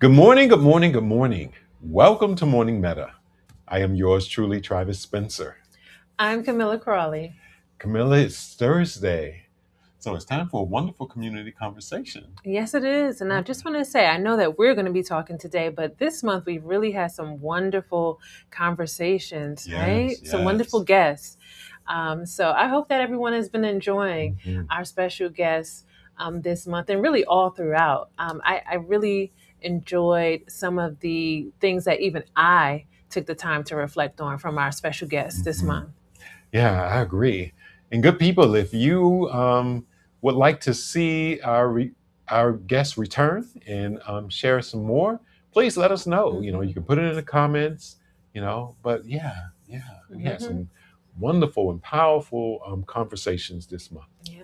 Good morning, good morning, good morning. Welcome to Morning Meta. I am yours truly, Travis Spencer. I'm Camilla Crawley. Camilla, it's Thursday, so it's time for a wonderful community conversation. Yes, it is. And I just want to say, I know that we're going to be talking today, but this month we've really had some wonderful conversations, Yes, right? Some wonderful yes. guests. So I hope that everyone has been enjoying Mhm. our special guests this month and really all throughout. I really enjoyed some of the things that even I took the time to reflect on from our special guests this Mhm. month. Yeah, I agree. And good people, if you would like to see our guests return and share some more, please let us know. You Mhm. can put it in the comments. But yeah, we had Mhm. some wonderful and powerful conversations this month. Yeah.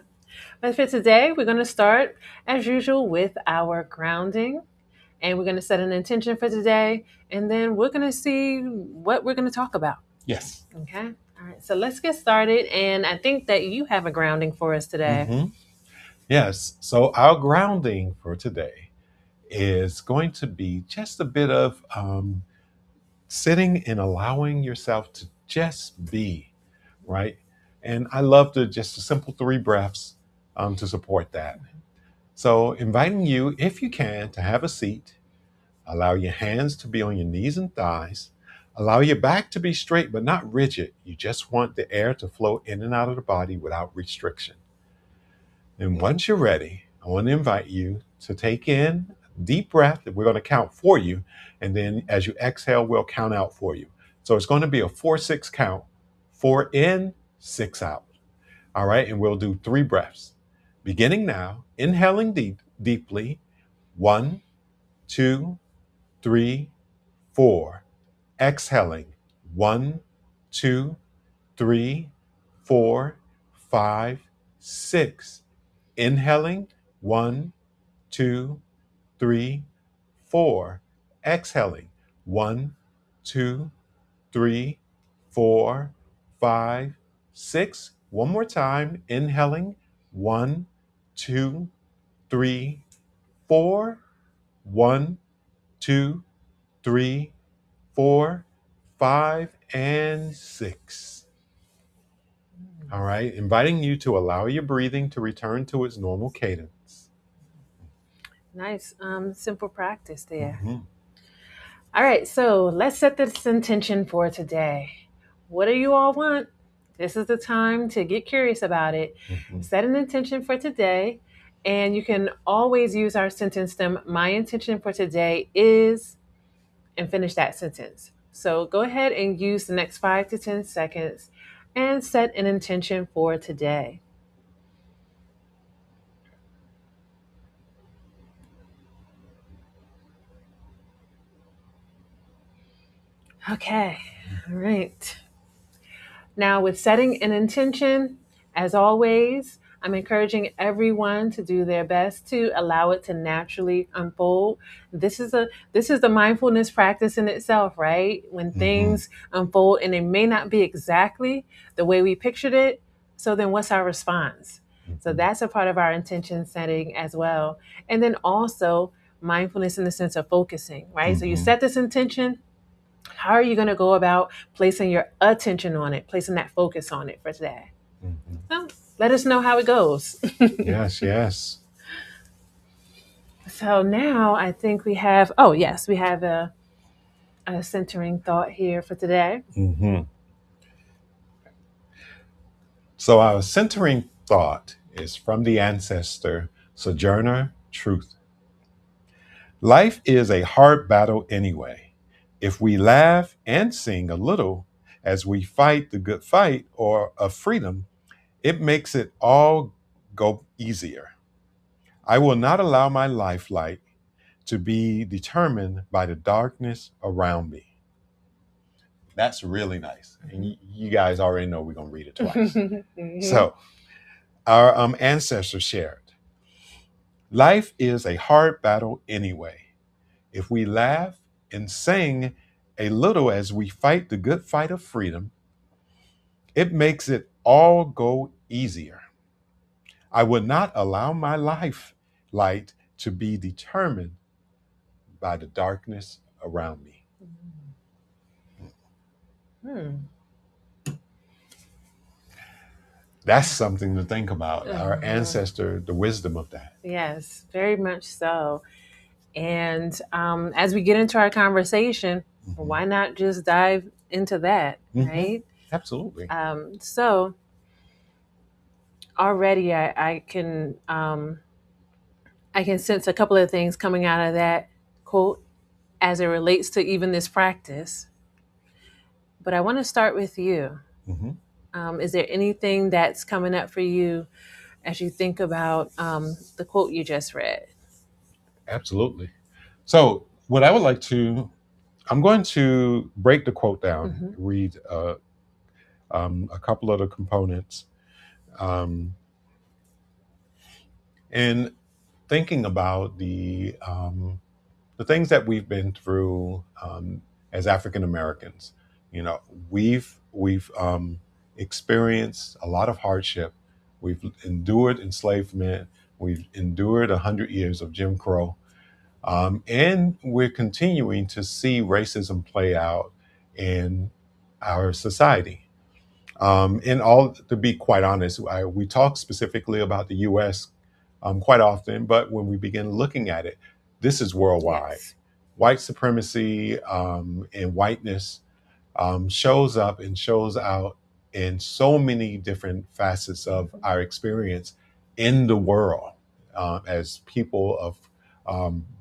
But for today, we're going to start, as usual, with our grounding. And we're going to set an intention for today. And then we're going to see what we're going to talk about. Yes. Okay. All right. So let's get started. And I think that you have a grounding for us today. hmm Yes. So our grounding for today is going to be just a bit of sitting and allowing yourself to just be, right? And I love just the simple three breaths to support that. So, inviting you, if you can, to have a seat, allow your hands to be on your knees and thighs, allow your back to be straight but not rigid. You just want the air to flow in and out of the body without restriction. And once you're ready, I want to invite you to take in a deep breath that we're going to count for you. And then as you exhale, we'll count out for you. So it's going to be a 4-6 count, 4 in, 6 out. All right. And we'll do 3 breaths. Beginning now, inhaling deeply. 1, 2, 3, 4. Exhaling. 1, 2, 3, 4, 5, 6. Inhaling. 1, 2, 3, 4. Exhaling. 1, 2, 3, 4, 5, 6. One more time. Inhaling. 1, 2, 3, 4. 1, 2, 3, 4, 5, and 6. All right. Inviting you to allow your breathing to return to its normal cadence. Nice, simple practice there. Mhm. All right. So let's set this intention for today. What do you all want? This is the time to get curious about it. Mhm. Set an intention for today. And you can always use our sentence stem. My intention for today is, and finish that sentence. So go ahead and use the next 5 to 10 seconds and set an intention for today. Okay, all right. Now, with setting an intention, as always, I'm encouraging everyone to do their best to allow it to naturally unfold. This is the mindfulness practice in itself, right? When Mhm. things unfold and they may not be exactly the way we pictured it, so then what's our response? So Mhm. that's a part of our intention setting as well. And then also mindfulness in the sense of focusing, right? So you Mhm. set this intention, how are you going to go about placing your attention on it, placing that focus on it for today? Mhm. So let us know how it goes. Yes, yes. So now I think we have, oh, yes, we have a centering thought here for today. Mhm. So our centering thought is from the ancestor Sojourner Truth. Life is a hard battle anyway. If we laugh and sing a little as we fight the good fight or of freedom, it makes it all go easier. I will not allow my life light to be determined by the darkness around me. That's really nice. And you guys already know we're going to read it twice. Mhm. So, our ancestors shared life is a hard battle anyway. If we laugh and sing a little as we fight the good fight of freedom, it makes it all go easier. I would not allow my life light to be determined by the darkness around me. Hmm. That's something to think about. Our Uh-huh. ancestor, the wisdom of that. Yes, very much so. And as we get into our conversation, Hmm. why not just dive into that, Hmm. right? Absolutely. So already I can sense a couple of things coming out of that quote as it relates to even this practice. But I want to start with you. Hmm. Is there anything that's coming up for you as you think about the quote you just read? Absolutely. So, what I would like to, I'm going to break the quote down, Hmm. read a couple of the components, um, and thinking about the things that we've been through as African Americans. You know, we've experienced a lot of hardship. We've endured enslavement. We've endured 100 years of Jim Crow, and we're continuing to see racism play out in our society. And all to be quite honest, we talk specifically about the U.S. Quite often, but when we begin looking at it, this is worldwide. Yes. White supremacy and whiteness shows up and shows out in so many different facets of our experience in the world as people of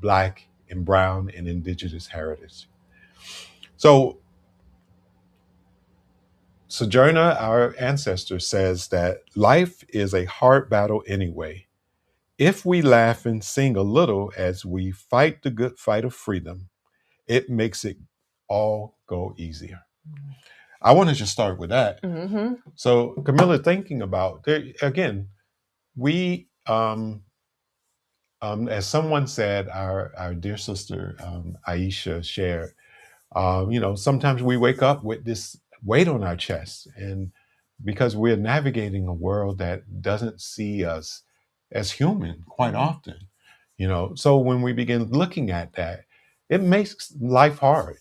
Black and Brown and Indigenous heritage. So Sojourner, our ancestor, says that life is a hard battle anyway. If we laugh and sing a little as we fight the good fight of freedom, it makes it all go easier. I want to just start with that. Mm-hmm. So, Camilla, thinking about there again, we, as someone said, our dear sister Aisha shared, sometimes we wake up with this weight on our chest, and because we're navigating a world that doesn't see us as human quite Mm-hmm. often, so when we begin looking at that, it makes life hard.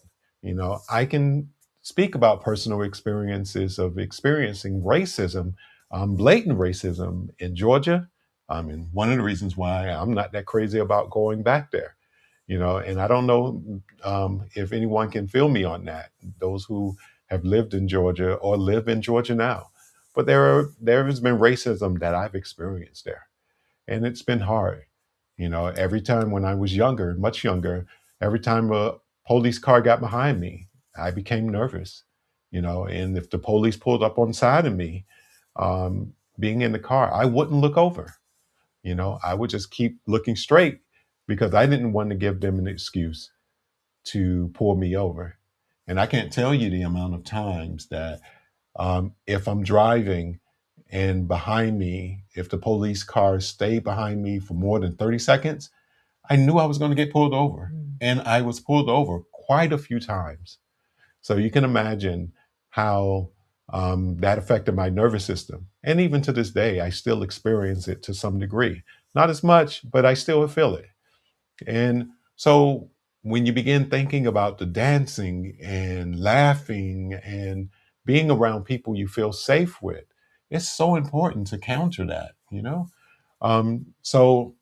I can speak about personal experiences of experiencing racism, blatant racism in Georgia. And one of the reasons why I'm not that crazy about going back there, and I don't know if anyone can feel me on that, those who have lived in Georgia or live in Georgia now. But there has been racism that I've experienced there, and it's been hard. Every time when I was younger, much younger, every time a police car got behind me, I became nervous. And if the police pulled up on the side of me, being in the car, I wouldn't look over. I would just keep looking straight because I didn't want to give them an excuse to pull me over. And I can't tell you the amount of times that if I'm driving and behind me, if the police car stayed behind me for more than 30 seconds, I knew I was going to get pulled over. And I was pulled over quite a few times. So you can imagine how that affected my nervous system. And even to this day, I still experience it to some degree. Not as much, but I still feel it. And so when you begin thinking about the dancing and laughing and being around people you feel safe with, it's so important to counter that. So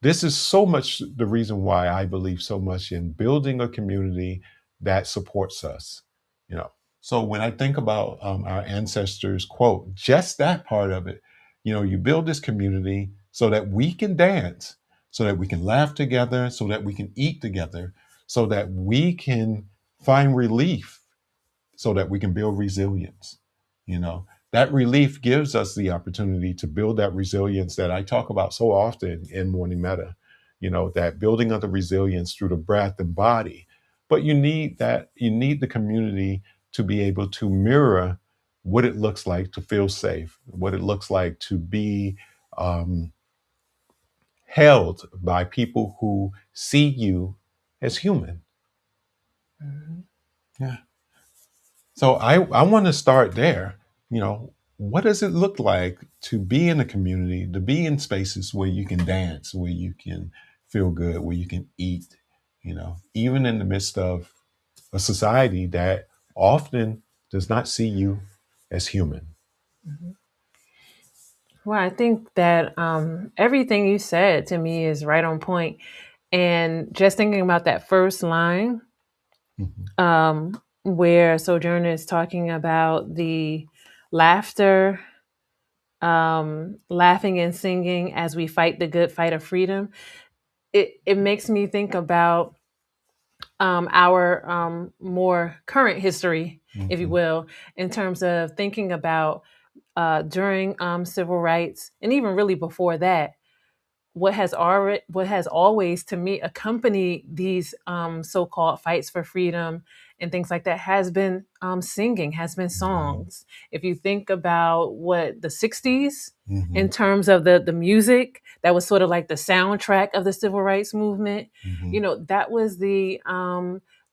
this is so much the reason why I believe so much in building a community that supports us. You know, so when I think about our ancestors' quote, just that part of it, you build this community so that we can dance, so that we can laugh together, so that we can eat together, so that we can find relief, so that we can build resilience. That relief gives us the opportunity to build that resilience that I talk about so often in Morning Meta. That building of the resilience through the breath and body. But you need the community to be able to mirror what it looks like to feel safe, what it looks like to be um, held by people who see you as human. Mm-hmm. Yeah. So I want to start there. What does it look like to be in a community, to be in spaces where you can dance, where you can feel good, where you can eat? even in the midst of a society that often does not see you as human. Mhm. Well, I think that everything you said to me is right on point. And just thinking about that first line, Mhm. where Sojourner is talking about the laughter, laughing and singing as we fight the good fight of freedom, it makes me think about our more current history, if you Mhm. will, in terms of thinking about during civil rights and even really before that, what has always to me accompanied these so-called fights for freedom and things like that has been singing, has been Mhm. songs. If you think about what the 60s in Mhm. terms of the music that was sort of like the soundtrack of the civil rights movement, Mhm. that was the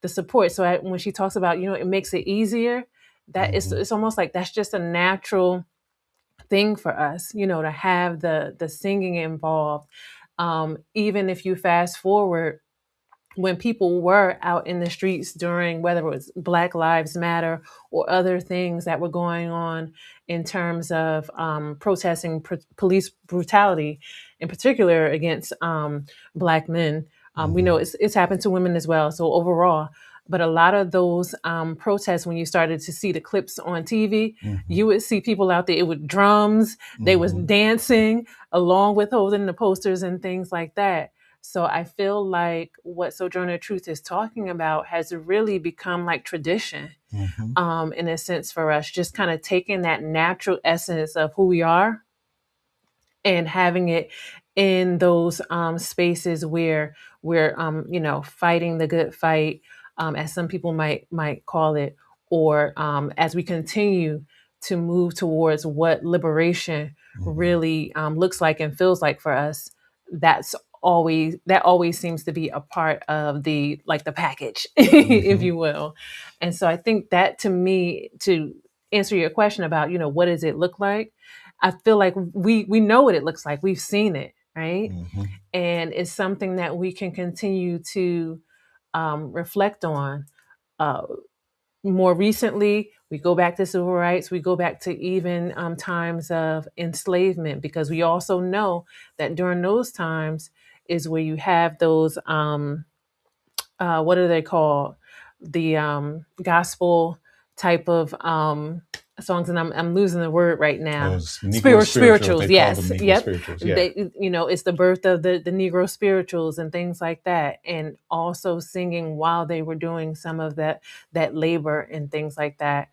support. So when she talks about, it makes it easier, that Mhm. it's almost like that's just a natural thing for us, to have the singing involved. Even if you fast forward, when people were out in the streets during whether it was Black Lives Matter or other things that were going on in terms of protesting police brutality, in particular against Black men. We know Mhm. it's happened to women as well. So overall, but a lot of those protests, when you started to see the clips on TV, Mhm. you would see people out there with drums. They was Mhm. dancing along with holding the posters and things like that. So I feel like what Sojourner Truth is talking about has really become like tradition, Mhm. in a sense for us, just kind of taking that natural essence of who we are and having it in those spaces where we're fighting the good fight, as some people might call it, or as we continue to move towards what liberation Mhm. really looks like and feels like for us. That always seems to be a part of the like the package, if Mhm. you will. And so I think that, to me, to answer your question about what does it look like, I feel like we know what it looks like. We've seen it, right? Mhm. And it's something that we can continue to reflect on. Uh, More recently, we go back to civil rights. We go back to even times of enslavement, because we also know that during those times is where you have those what are they called? The gospel type of songs, and I'm losing the word right now. Those Negro spirituals, Spirituals, they call them yes, Negro yep. spirituals. Yeah. They, it's the birth of the Negro spirituals and things like that, and also singing while they were doing some of that labor and things like that.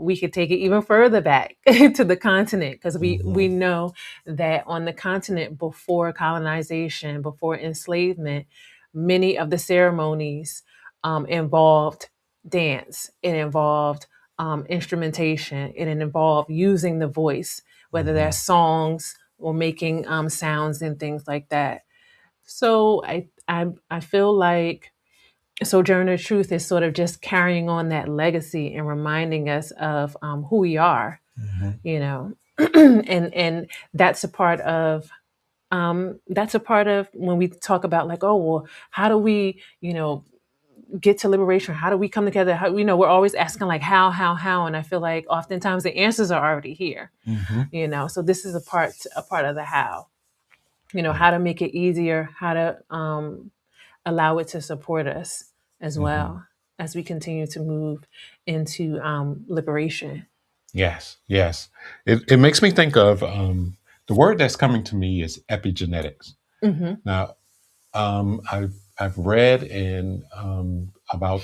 We could take it even further back to the continent, because we Mhm. know that on the continent before colonization, before enslavement, many of the ceremonies involved dance. It involved instrumentation. It involved using the voice, whether they're Mhm. songs or making sounds and things like that. So I feel like Sojourner Truth is sort of just carrying on that legacy and reminding us of who we are, Mhm. you know, and that's a part of when we talk about like, oh well, how do we get to liberation? How do we come together? How, we're always asking like how, and I feel like oftentimes the answers are already here. Mhm. So this is a part of the how. Yeah. How to make it easier, how to allow it to support us as Mhm. well as we continue to move into liberation. Yes. Yes. It makes me think of the word that's coming to me is epigenetics. Mm-hmm. Now, I've read about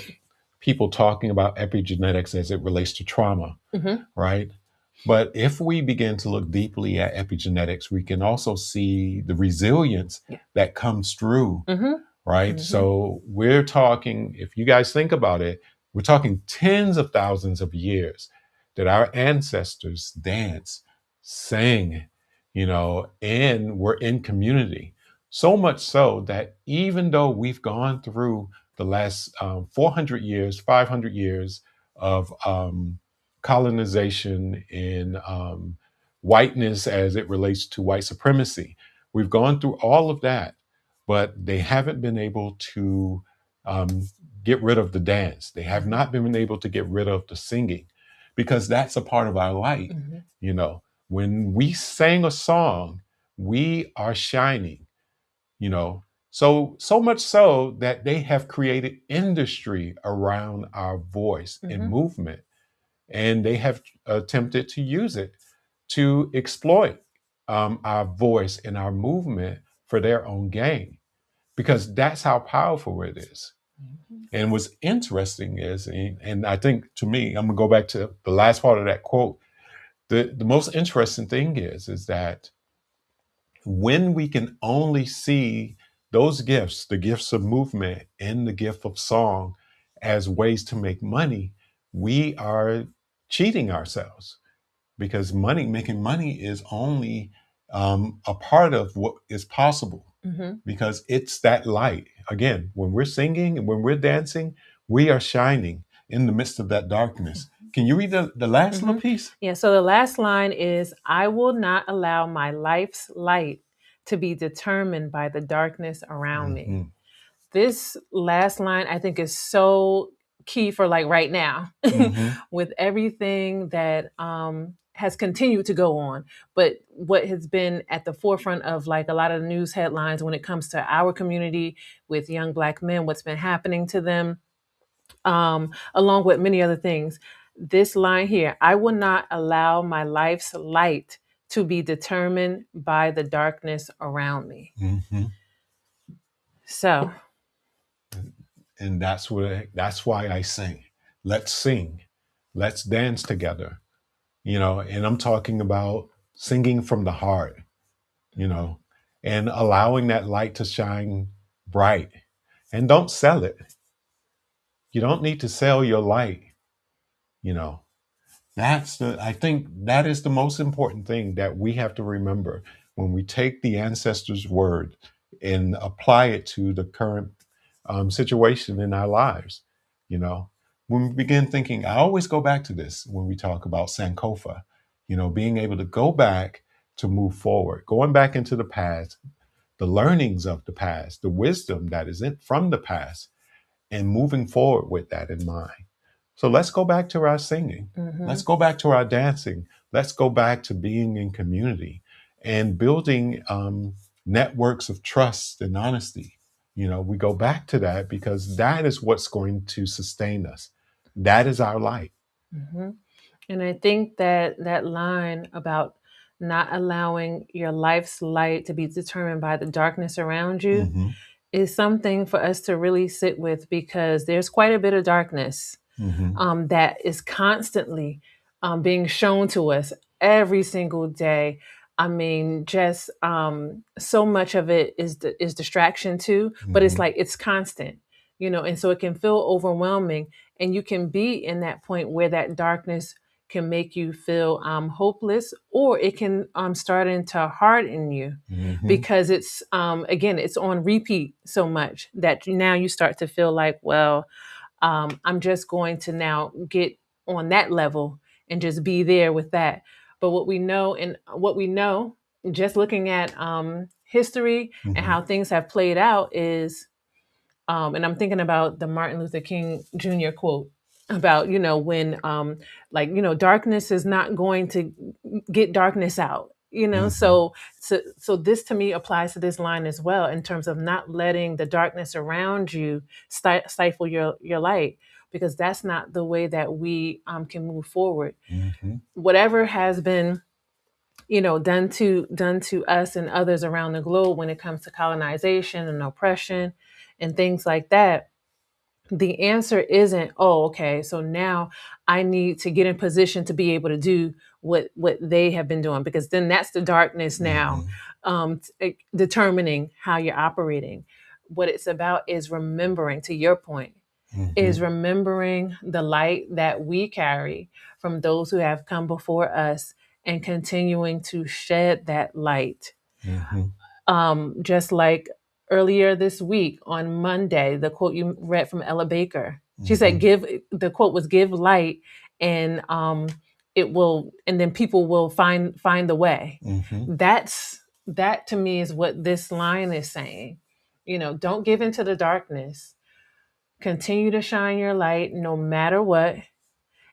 people talking about epigenetics as it relates to trauma, Mm-hmm. right? But if we begin to look deeply at epigenetics, we can also see the resilience Yeah. that comes through, Mm-hmm. right? Mm-hmm. So we're talking, if you guys think about it, we're talking tens of thousands of years that our ancestors danced, sang, and were in community. So much so that even though we've gone through the last 400 years, 500 years of colonization and whiteness as it relates to white supremacy, we've gone through all of that. but they haven't been able to get rid of the dance. They have not been able to get rid of the singing, because that's a part of our light. Mm-hmm. You know, when we sing a song, we are shining, you know. So much so that they have created industry around our voice and Mm-hmm. movement, and they have attempted to use it to exploit our voice and our movement for their own gain, because that's how powerful it is. And what's interesting is, and I think, to me, I'm gonna go back to the last part of that quote. The most interesting thing is that when we can only see those gifts, the gifts of movement and the gift of song, as ways to make money, we are cheating ourselves, because making money is only a part of what is possible, Mm-hmm. because it's that light. Again, when we're singing and when we're dancing, we are shining in the midst of that darkness. Can you read the last little Mm-hmm. piece? Yeah, so the last line is, I will not allow my life's light to be determined by the darkness around me. Hmm. This last line, I think, is so key for like right now Hmm. with everything that has continued to go on. But what has been at the forefront of like a lot of the news headlines when it comes to our community with young Black men, what's been happening to them, along with many other things. This line here, I will not allow my life's light to be determined by the darkness around me. Hmm. So, And that's why I sing. Let's sing. Let's dance together. You know, and I'm talking about singing from the heart, you know, and allowing that light to shine bright. And don't sell it. You don't need to sell your light, you know. I think that is the most important thing that we have to remember when we take the ancestors' word and apply it to the current situation in our lives. You know, when we begin thinking, I always go back to this when we talk about Sankofa, you know, being able to go back to move forward, going back into the past, the learnings of the past, the wisdom that is from the past, and moving forward with that in mind. So let's go back to our singing. mm-hmm, Let's go back to our dancing. Let's go back to being in community and building networks of trust and honesty. You know, we go back to that because that is what's going to sustain us. That is our light. mm-hmm. And I think that that line about not allowing your life's light to be determined by the darkness around you Hmm. is something for us to really sit with, because there's quite a bit of darkness Hmm. that is constantly being shown to us every single day. I mean, just so much of it is distraction too, but it's Hmm. like it's constant, you know, and so it can feel overwhelming, and you can be in that point where that darkness can make you feel hopeless, or it can starting to harden you Hmm. because it's again, it's on repeat so much that now you start to feel like, well, I'm just going to now get on that level and just be there with that. But what we know, just looking at history and Hmm. how things have played out is, and I'm thinking about the Martin Luther King Jr. quote about, you know, when like, you know, darkness is not going to get darkness out, you know. Hmm. So this to me applies to this line as well, in terms of not letting the darkness around you stifle your light, because that's not the way that we can move forward. Hmm. Whatever has been, you know, done to us and others around the globe when it comes to colonization and oppression and things like that, the answer isn't, oh, okay, so now I need to get in position to be able to do what they have been doing, because then that's the darkness now, Hmm. determining how you're operating. What it's about is remembering, to your point, Hmm. is remembering the light that we carry from those who have come before us, and continuing to shed that light. Hmm. Just like earlier this week on Monday, the quote you read from Ella Baker, she said, Hmm. "Give." The quote was, "Give light, and it will, and then people will find the way." Hmm. That to me is what this line is saying. Don't give into the darkness. Continue to shine your light no matter what.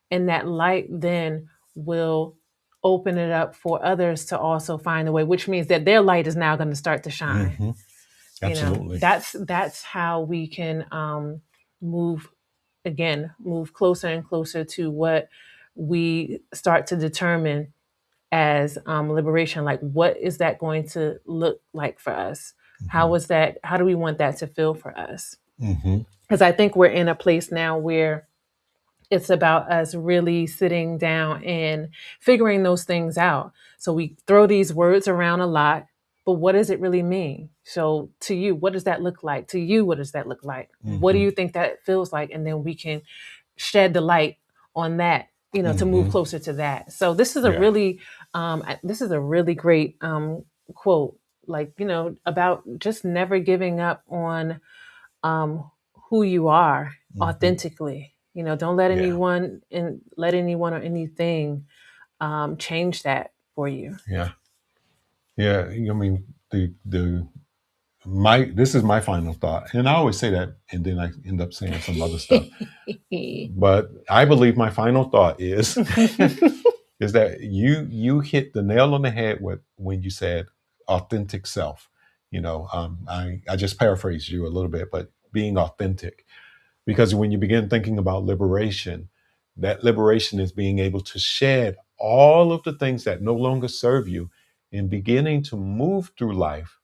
And that light then will open it up for others to also find a way, which means that their light is now going to start to shine. Hmm. Absolutely. That's how we can move move closer and closer to what we start to determine as liberation. Like, what is that going to look like for us? Hmm. How do we want that to feel for us? Hmm. Because I think we're in a place now where it's about us really sitting down and figuring those things out. So we throw these words around a lot, but what does it really mean? So to you, what does that look like? To you, what does that look like? What do Hmm. you think that feels like? And then we can shed the light on that, to move Hmm. closer to that. So this is a Yeah. really great quote, like, about just never giving up on um, who you are Hmm. authentically. Don't let Yeah. anyone or anything change that for you. Yeah. Yeah. I mean, the my this is my final thought, and I always say that, and then I end up saying some other stuff. But I believe my final thought is is that you hit the nail on the head with when you said authentic self. I just paraphrased you a little bit, but being authentic, because when you begin thinking about liberation, that liberation is being able to shed all of the things that no longer serve you and beginning to move through life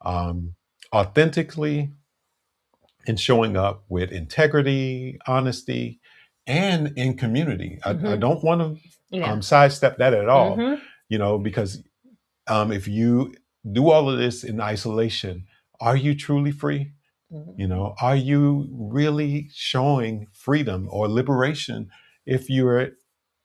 um, authentically and showing up with integrity, honesty, and in community. I Hmm. don't want to Yeah. sidestep that at all, Hmm. because if you do all of this in isolation, are you truly free? Hmm. Are you really showing freedom or liberation if you're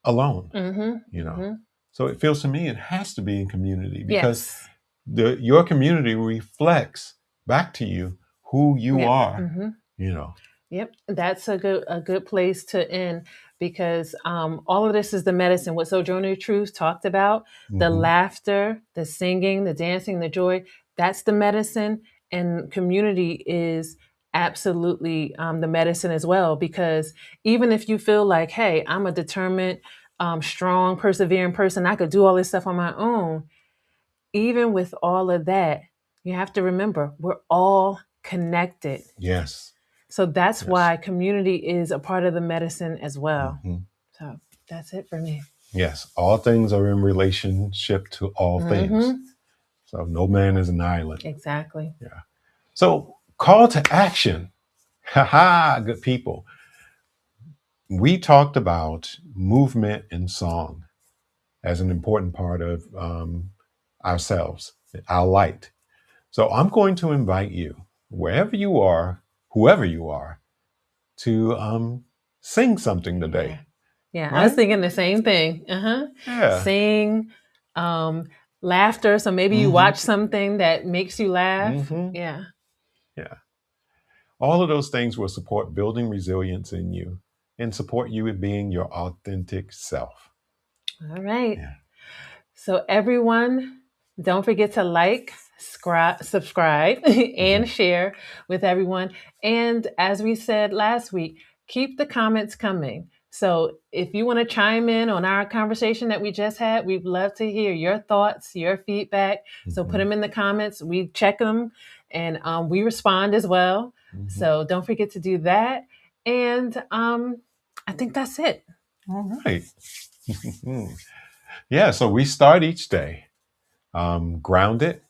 alone? Hmm. You know, Hmm. so it feels to me it has to be in community because Yes. your community reflects back to you who you Yeah. are. Hmm. You know. Yep, that's a good place to end, because all of this is the medicine. What Sojourner Truth talked about, the Hmm. laughter, the singing, the dancing, the joy, that's the medicine. And community is absolutely the medicine as well. Because even if you feel like, hey, I'm a determined, strong, persevering person, I could do all this stuff on my own. Even with all of that, you have to remember we're all connected. Yes. So that's Yes. why community is a part of the medicine as well. Hmm. So that's it for me. Yes. All things are in relationship to all things. Hmm. So no man is an island. Exactly. Yeah. So call to action. Ha ha. Good people. We talked about movement and song as an important part of ourselves, our light. So I'm going to invite you, wherever you are, whoever you are, to sing something Yeah. today, Yeah. I was right? thinking the same thing. Yeah. Sing, um, laughter. So maybe you Hmm. watch something that makes you laugh. Hmm. Yeah. Yeah. All of those things will support building resilience in you and support you in being your authentic self. All right. Yeah. So everyone, don't forget to like, subscribe, Hmm. and share with everyone. And as we said last week, keep the comments coming. So if you want to chime in on our conversation that we just had, we'd love to hear your thoughts, your feedback. So put Hmm. them in the comments. We check them, and we respond as well. Hmm. So don't forget to do that. And I think that's it. All right. Yeah. So we start each day grounded